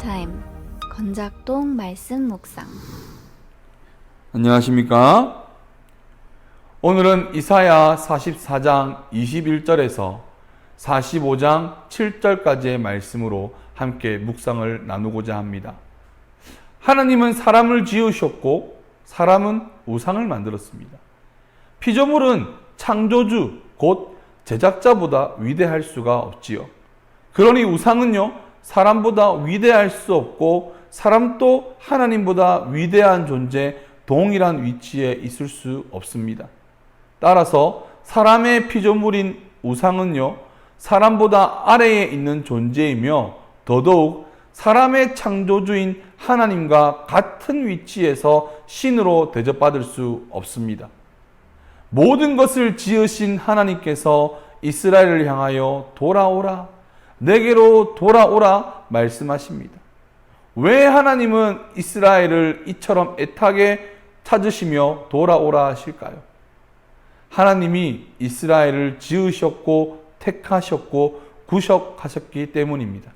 타임 건작동 말씀 묵상. 안녕하십니까? 오늘은 이사야 44장 21절에서 45장 7절까지의 말씀으로 함께 묵상을 나누고자 합니다. 하나님은 사람을 지으셨고 사람은 우상을 만들었습니다. 피조물은 창조주 곧 제작자보다 위대할 수가 없지요. 그러니 우상은요, 사람보다 위대할 수 없고 사람도 하나님보다 위대한 존재, 동일한 위치에 있을 수 없습니다. 따라서 사람의 피조물인 우상은요, 사람보다 아래에 있는 존재이며 더더욱 사람의 창조주인 하나님과 같은 위치에서 신으로 대접받을 수 없습니다. 모든 것을 지으신 하나님께서 이스라엘을 향하여 돌아오라, 내게로 돌아오라 말씀하십니다. 왜 하나님은 이스라엘을 이처럼 애타게 찾으시며 돌아오라 하실까요? 하나님이 이스라엘을 지으셨고 택하셨고 구속하셨기 때문입니다.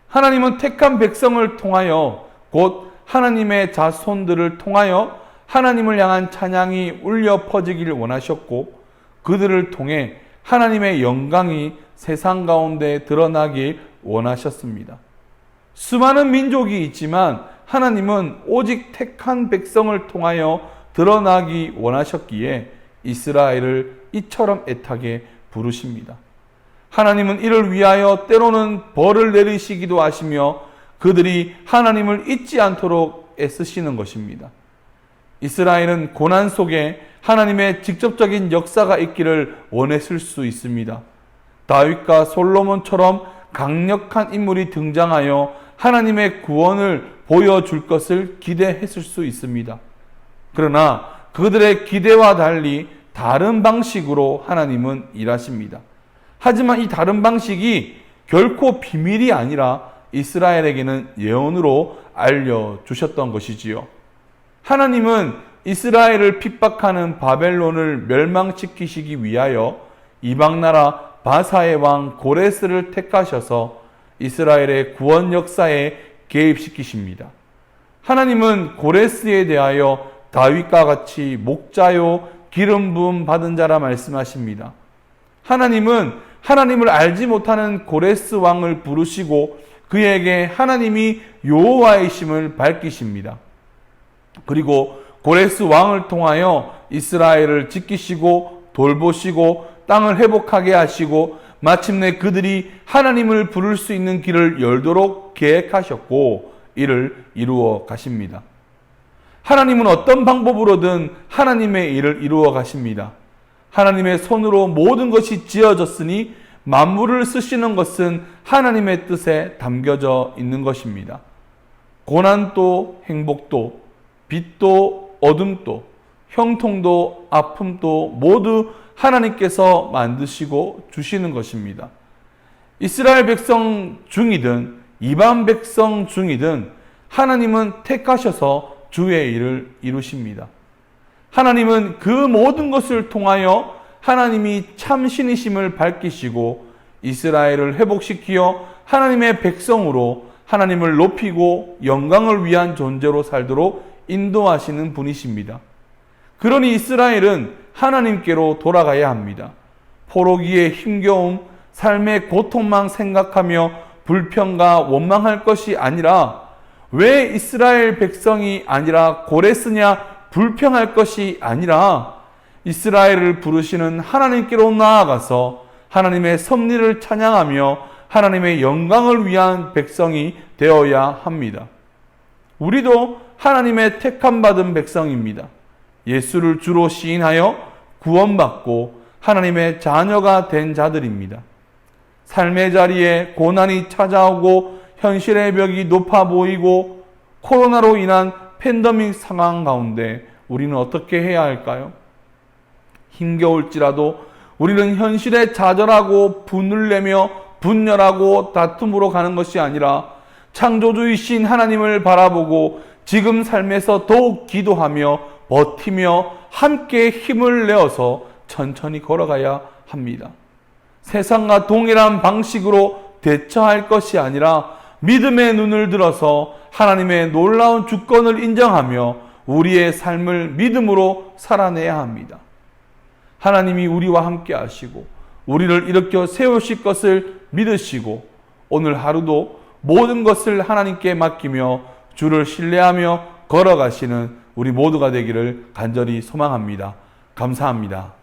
하나님은 택한 백성을 통하여 곧 하나님의 자손들을 통하여 하나님을 향한 찬양이 울려 퍼지기를 원하셨고 그들을 통해 하나님의 영광이 세상 가운데 드러나길 원하셨습니다. 수많은 민족이 있지만 하나님은 오직 택한 백성을 통하여 드러나기 원하셨기에 이스라엘을 이처럼 애타게 부르십니다. 하나님은 이를 위하여 때로는 벌을 내리시기도 하시며 그들이 하나님을 잊지 않도록 애쓰시는 것입니다. 이스라엘은 고난 속에 하나님의 직접적인 역사가 있기를 원했을 수 있습니다. 다윗과 솔로몬처럼 강력한 인물이 등장하여 하나님의 구원을 보여줄 것을 기대했을 수 있습니다. 그러나 그들의 기대와 달리 다른 방식으로 하나님은 일하십니다. 하지만 이 다른 방식이 결코 비밀이 아니라 이스라엘에게는 예언으로 알려주셨던 것이지요. 하나님은 이스라엘을 핍박하는 바벨론을 멸망시키시기 위하여 이방나라 바사의 왕 고레스를 택하셔서 이스라엘의 구원 역사에 개입시키십니다. 하나님은 고레스에 대하여 다윗과 같이 목자요 기름 부음 받은 자라 말씀하십니다. 하나님은 하나님을 알지 못하는 고레스 왕을 부르시고 그에게 하나님이 여호와이심을 밝히십니다. 그리고 고레스 왕을 통하여 이스라엘을 지키시고 돌보시고 땅을 회복하게 하시고 마침내 그들이 하나님을 부를 수 있는 길을 열도록 계획하셨고 이를 이루어 가십니다. 하나님은 어떤 방법으로든 하나님의 일을 이루어 가십니다. 하나님의 손으로 모든 것이 지어졌으니 만물을 쓰시는 것은 하나님의 뜻에 담겨져 있는 것입니다. 고난도 행복도 빛도 어둠도 형통도 아픔도 모두 하나님께서 만드시고 주시는 것입니다. 이스라엘 백성 중이든 이방 백성 중이든 하나님은 택하셔서 주의 일을 이루십니다. 하나님은 그 모든 것을 통하여 하나님이 참신이심을 밝히시고 이스라엘을 회복시키어 하나님의 백성으로 하나님을 높이고 영광을 위한 존재로 살도록 인도하시는 분이십니다. 그러니 이스라엘은 하나님께로 돌아가야 합니다. 포로기의 힘겨움, 삶의 고통만 생각하며 불평과 원망할 것이 아니라 왜 이스라엘 백성이 아니라 고레스냐 불평할 것이 아니라 이스라엘을 부르시는 하나님께로 나아가서 하나님의 섭리를 찬양하며 하나님의 영광을 위한 백성이 되어야 합니다. 우리도 하나님의 택함받은 백성입니다. 예수를 주로 시인하여 구원받고 하나님의 자녀가 된 자들입니다. 삶의 자리에 고난이 찾아오고 현실의 벽이 높아 보이고 코로나로 인한 팬데믹 상황 가운데 우리는 어떻게 해야 할까요? 힘겨울지라도 우리는 현실에 좌절하고 분을 내며 분열하고 다툼으로 가는 것이 아니라 창조주이신 하나님을 바라보고 지금 삶에서 더욱 기도하며 버티며 함께 힘을 내어서 천천히 걸어가야 합니다. 세상과 동일한 방식으로 대처할 것이 아니라 믿음의 눈을 들어서 하나님의 놀라운 주권을 인정하며 우리의 삶을 믿음으로 살아내야 합니다. 하나님이 우리와 함께 하시고 우리를 일으켜 세우실 것을 믿으시고 오늘 하루도 모든 것을 하나님께 맡기며 주를 신뢰하며 걸어가시는 우리 모두가 되기를 간절히 소망합니다. 감사합니다.